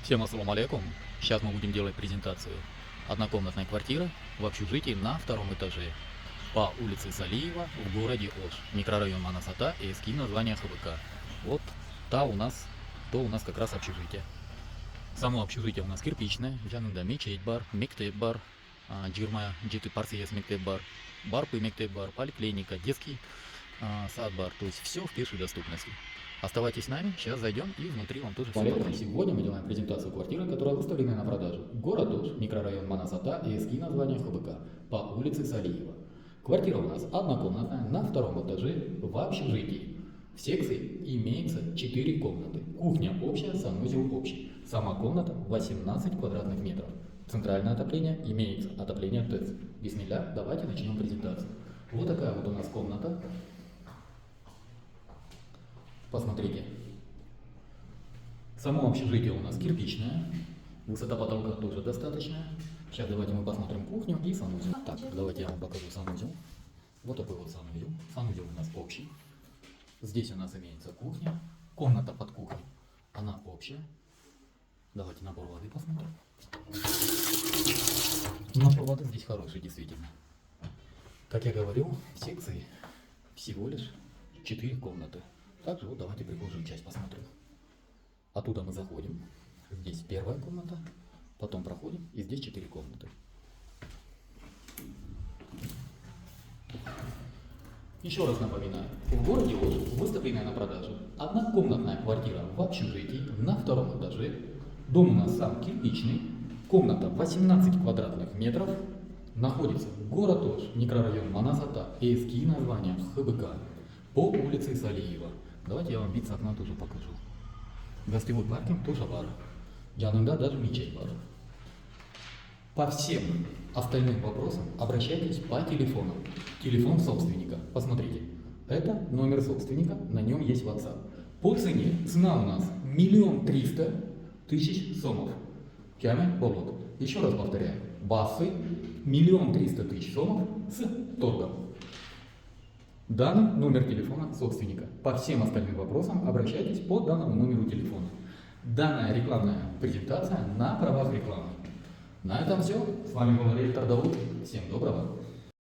Всем ассаламу алейкум. Сейчас мы будем делать презентацию. Однокомнатная квартира в общежитии на втором этаже по улице Салиева в городе Ош, микрорайон Манасата и эски название ХВК. Вот то у нас как раз общежитие. Само общежитие у нас кирпичное, жанында мечеть бар, мектеп бар, 27 партияс мектеп бар, барпы мектеп бар, поликлиника, детский сад бар, то есть все в пешей доступности. Оставайтесь с нами, сейчас зайдем и внутри вам тоже все покажем. Сегодня мы делаем презентацию квартиры, которая выставлена на продажу. Город Ош, микрорайон Манасата и эски название ХВК по улице Салиева. Квартира у нас однокомнатная на втором этаже в общежитии. В секции имеется 4 комнаты. Кухня общая, санузел общий. Сама комната 18 квадратных метров. Центральное отопление имеется, отопление ТЭЦ. Бисмилля, давайте начнем презентацию. Вот такая вот у нас комната. Посмотрите. Само общежитие у нас кирпичное. Высота потолка тоже достаточная. Сейчас давайте мы посмотрим кухню и санузел. Так, давайте я вам покажу санузел. Вот такой вот санузел. Санузел у нас общий. Здесь у нас имеется кухня. Комната под кухней. Она общая. Давайте набор воды посмотрим. Набор воды здесь хороший, действительно. Как я говорил, в секции всего лишь 4 комнаты. Также вот давайте прихожую часть посмотрим. Оттуда мы заходим. Здесь первая комната. Потом проходим. И здесь 4 комнаты. Еще раз напоминаю, в городе Ош выставленная на продажу однокомнатная квартира в общежитии на втором этаже. Дом у нас сам кирпичный, комната 18 квадратных метров, находится город Ош, микрорайон Манасата, эски название ХБК по улице Салиева. Давайте я вам вид с окна тоже покажу. Гостевой паркинг тоже бар. Жанында даже мечеть бар. По всем остальным вопросам обращайтесь по телефону. Телефон собственника. Посмотрите. Это номер собственника, на нем есть WhatsApp. По цене, цена у нас 1 300 000 сомов. Кяме болот. Еще раз повторяю. Басы 1 300 000 сомов с торгом. Данный номер телефона собственника. По всем остальным вопросам обращайтесь по данному номеру телефона. Данная рекламная презентация на правах рекламы. На этом все. С вами был Ректор Давуд. Всем доброго.